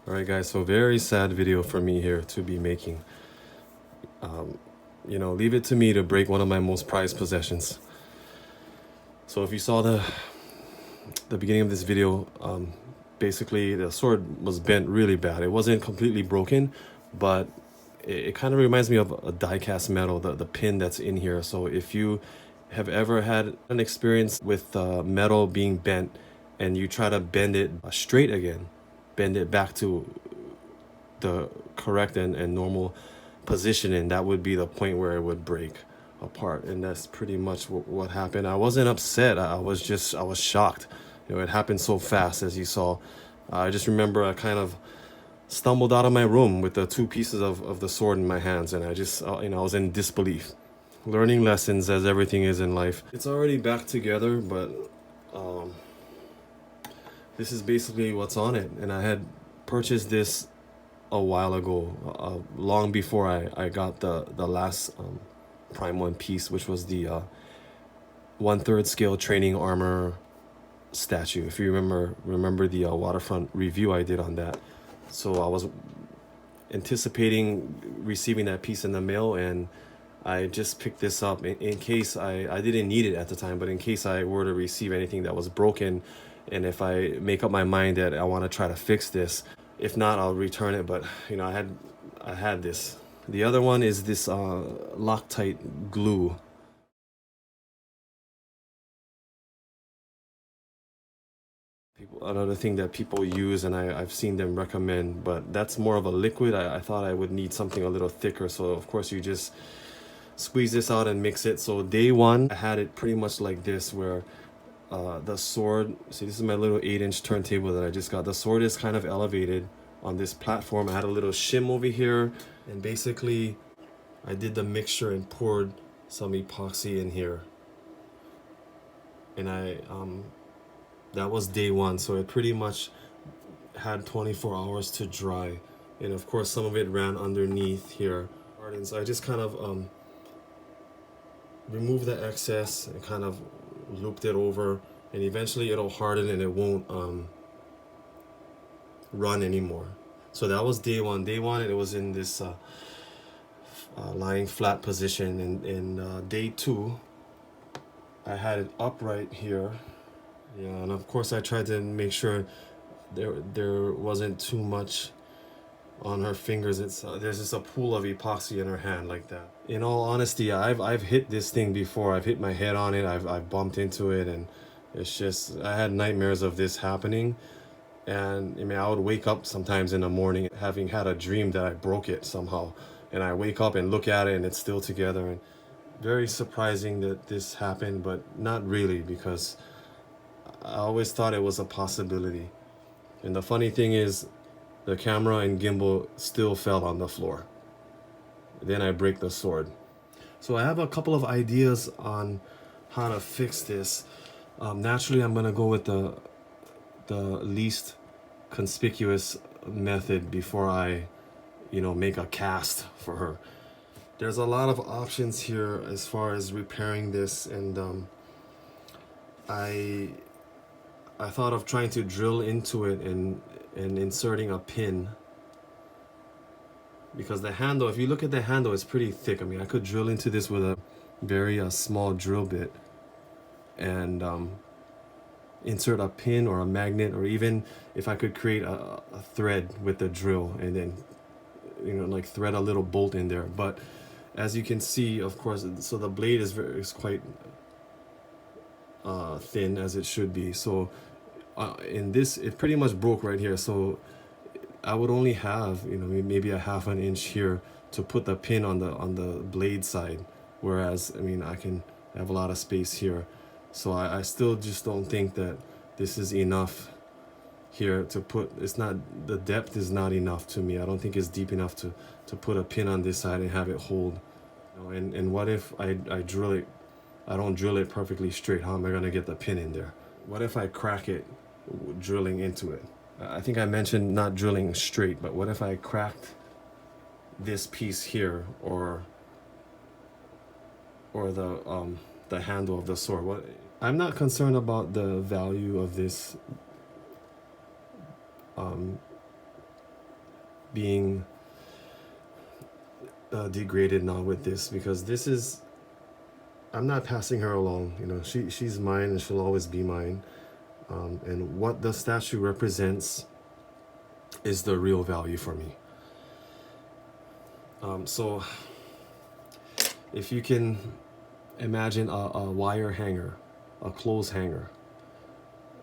Alright guys, so very sad video for me here to be making. Leave it to me to break one of my most prized possessions. So if you saw the beginning of this video, basically the sword was bent really bad. It wasn't completely broken, but it kind of reminds me of a die-cast metal, the pin that's in here. So if you have ever had an experience with metal being bent and you try to bend it straight again, bend it back to the correct and normal positioning, that would be the point where it would break apart. And that's pretty much what happened. I wasn't upset. I was shocked. It happened so fast, as you saw. I just remember I kind of stumbled out of my room with the two pieces of the sword in my hands, and I just I was in disbelief. Learning lessons, as everything is in life. It's already back together, but this is basically what's on it. And I had purchased this a while ago, long before I got the last Prime 1 piece, which was the 1/3 scale training armor statue. If you remember the waterfront review I did on that. So I was anticipating receiving that piece in the mail, and I just picked this up in case I didn't need it at the time, but in case I were to receive anything that was broken, and if I make up my mind that I want to try to fix this. If not, I'll return it. But I had this. The other one is this Loctite glue. Another thing that people use, and I've seen them recommend, but that's more of a liquid. I thought I would need something a little thicker, so of course you just squeeze this out and mix it. So day one, I had it pretty much like this, where the sword, see, this is my little 8-inch turntable that I just got. The sword is kind of elevated on this platform. I had a little shim over here, and basically I did the mixture and poured some epoxy in here, and that was day one. So it pretty much had 24 hours to dry, and of course some of it ran underneath here. And so I just kind of removed the excess and kind of looped it over, and eventually it'll harden and it won't run anymore. So that was day one. Day one, it was in this lying flat position, and in day two I had it upright here. Yeah, and of course I tried to make sure there wasn't too much on her fingers. There's just a pool of epoxy in her hand like that. In all honesty, I've hit this thing before. I've hit my head on it. I've bumped into it, and it's just, I had nightmares of this happening. And I mean, I would wake up sometimes in the morning having had a dream that I broke it somehow, and I wake up and look at it and it's still together. And very surprising that this happened, but not really, because I always thought it was a possibility. And the funny thing is, the camera and gimbal still fell on the floor. Then I break the sword. So I have a couple of ideas on how to fix this. Naturally, I'm gonna go with the least conspicuous method before I, make a cast for her. There's a lot of options here as far as repairing this, and I thought of trying to drill into it and inserting a pin, because the handle, if you look at the handle, it's pretty thick. I mean, I could drill into this with a very small drill bit and insert a pin or a magnet, or even if I could create a thread with the drill and then like thread a little bolt in there. But as you can see, of course, so the blade is quite thin, as it should be. So in this, it pretty much broke right here. So I would only have maybe a ½ an inch here to put the pin on the blade side, whereas I mean I can have a lot of space here. So I still just don't think that this is enough here to put. It's not, the depth is not enough to me. I don't think it's deep enough to put a pin on this side and have it hold. And what if I drill it? I don't drill it perfectly straight. How am I gonna get the pin in there? What if I crack it drilling into it? I think I mentioned not drilling straight, but what if I cracked this piece here, or the handle of the sword? I'm not concerned about the value of this being degraded now with this, because this is, I'm not passing her along. You know, she's mine and she'll always be mine. And what the statue represents is the real value for me. So if you can imagine a wire hanger, a clothes hanger,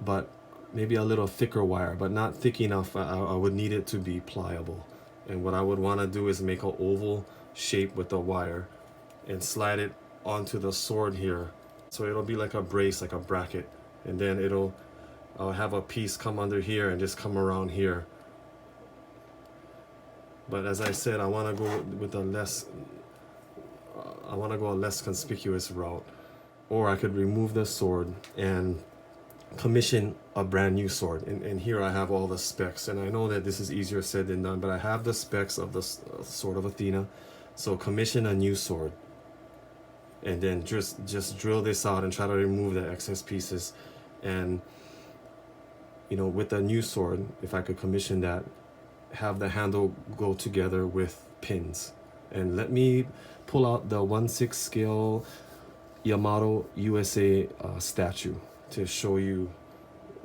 but maybe a little thicker wire, but not thick enough. I would need it to be pliable. And what I would want to do is make an oval shape with the wire and slide it onto the sword here. So it'll be like a brace, like a bracket. And then I'll have a piece come under here and just come around here. But as I said, I want to go with a less conspicuous route. Or I could remove the sword and commission a brand new sword. And here I have all the specs, and I know that this is easier said than done, but I have the specs of the sword of Athena. So commission a new sword, and then just drill this out and try to remove the excess pieces. And you know, with a new sword, if I could commission that, have the handle go together with pins. And let me pull out the 1/6 scale Yamato USA statue to show you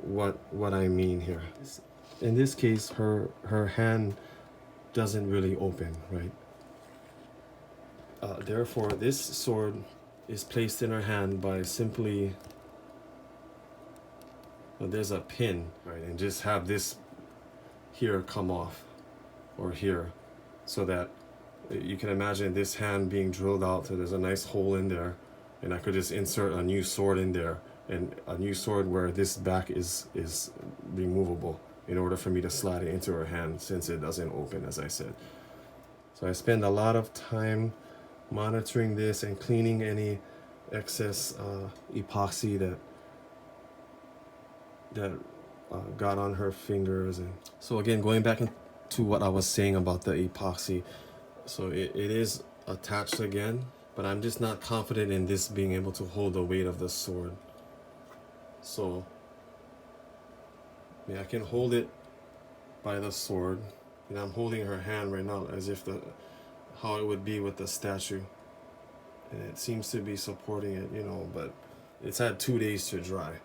what I mean here. In this case, her hand doesn't really open, right? Therefore, this sword is placed in her hand by simply, there's a pin, right? And just have this here come off, or here, so that you can imagine this hand being drilled out. So there's a nice hole in there, and I could just insert a new sword in there, and a new sword where this back is removable, in order for me to slide it into her hand, since it doesn't open, as I said. So I spend a lot of time monitoring this and cleaning any excess epoxy that got on her fingers. And so again, going back to what I was saying about the epoxy, so it is attached again, but I'm just not confident in this being able to hold the weight of the sword. So I can hold it by the sword, and I'm holding her hand right now as if how it would be with the statue, and it seems to be supporting it, you know, but it's had 2 days to dry.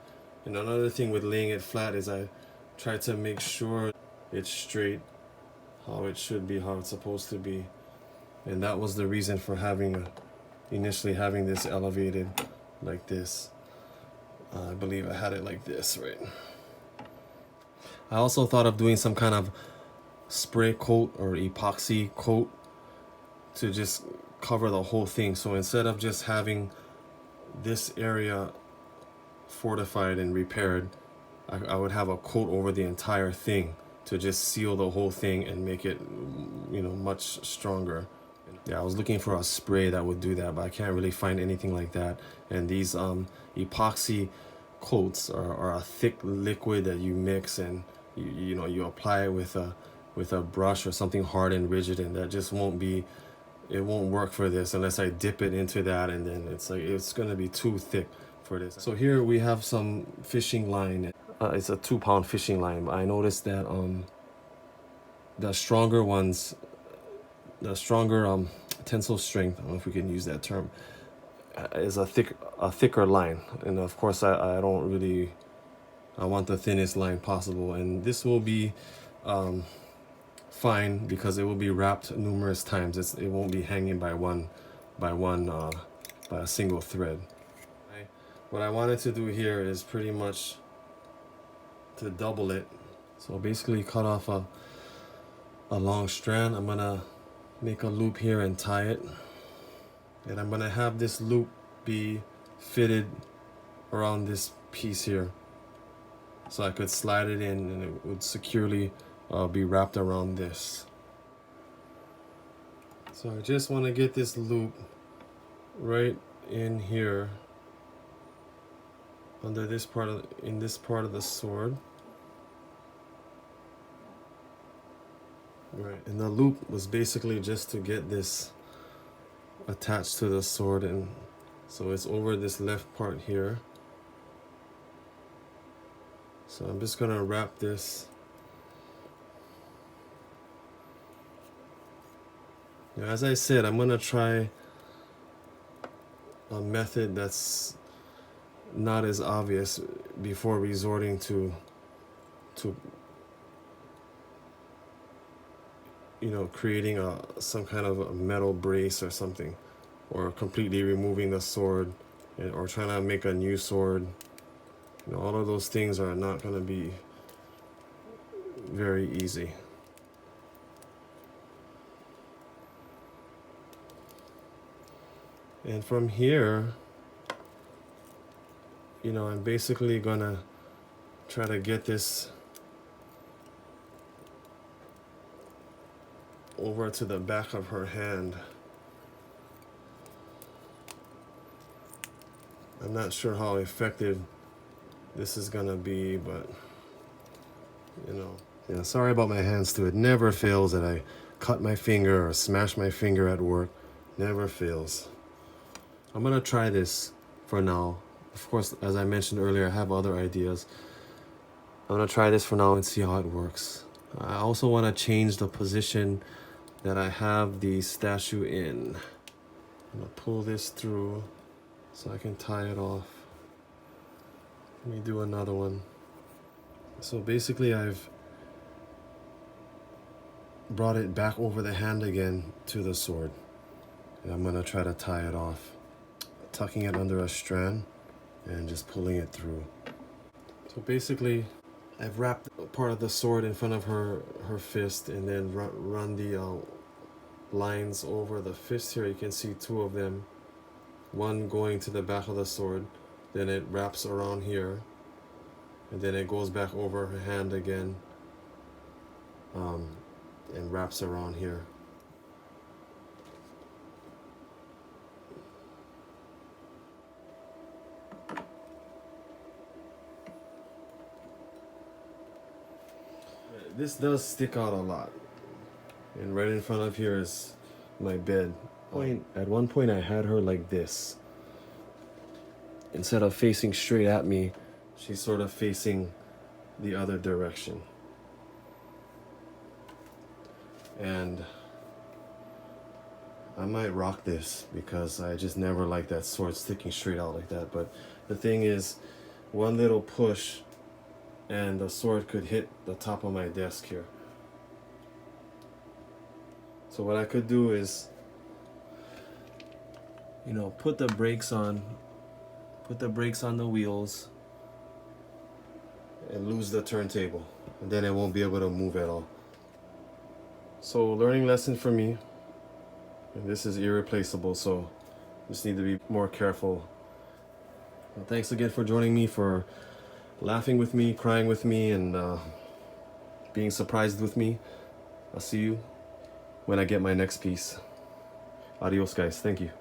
And another thing with laying it flat is I try to make sure it's straight, how it should be, how it's supposed to be. And that was the reason for initially having this elevated like this. I believe I had it like this, right? I also thought of doing some kind of spray coat or epoxy coat to just cover the whole thing. So instead of just having this area fortified and repaired, I would have a coat over the entire thing to just seal the whole thing and make it, you know, much stronger. Yeah, I was looking for a spray that would do that, but I can't really find anything like that. And these epoxy coats are a thick liquid that you mix, and you apply it with a brush or something hard and rigid, and that just won't work for this unless I dip it into that, and then it's gonna be too thick for this. So here we have some fishing line. It's a 2-pound fishing line. I noticed that the stronger ones, the stronger tensile strength, I don't know if we can use that term, is a thicker line. And of course I don't really, I want the thinnest line possible, and this will be fine because it will be wrapped numerous times. It won't be hanging by a single thread. What I wanted to do here is pretty much to double it. So basically cut off a long strand. I'm gonna make a loop here and tie it, and I'm gonna have this loop be fitted around this piece here, so I could slide it in and it would securely be wrapped around this. So I just want to get this loop right in here under this part of the sword. Right, and the loop was basically just to get this attached to the sword, and so it's over this left part here. So I'm just gonna wrap this As I said, I'm gonna try a method that's not as obvious before resorting to creating some kind of a metal brace or something, or completely removing the sword, or trying to make a new sword. All of those things are not going to be very easy. And from here, I'm basically gonna try to get this over to the back of her hand. I'm not sure how effective this is gonna be, but yeah, sorry about my hands too. It never fails that I cut my finger or smash my finger at work. Never fails. I'm gonna try this for now. Of course, as I mentioned earlier, I have other ideas. I'm gonna try this for now and see how it works. I also want to change the position that I have the statue in. I'm gonna pull this through so I can tie it off. Let me do another one. So basically I've brought it back over the hand again to the sword. And I'm gonna try to tie it off, tucking it under a strand and just pulling it through. So basically I've wrapped part of the sword in front of her fist, and then run the lines over the fist here. You can see two of them, one going to the back of the sword, then it wraps around here, and then it goes back over her hand again, and wraps around here. This does stick out a lot, and right in front of here is my bed. At one point I had her like this. Instead of facing straight at me, she's sort of facing the other direction. And I might rock this because I just never liked that sword sticking straight out like that. But the thing is, one little push and the sword could hit the top of my desk here. So what I could do is, put the brakes on the wheels and lose the turntable, and then it won't be able to move at all. So learning lesson for me, and this is irreplaceable, so just need to be more careful. Well, thanks again for joining me, for laughing with me, crying with me, and being surprised with me. I'll see you when I get my next piece. Adios, guys. Thank you.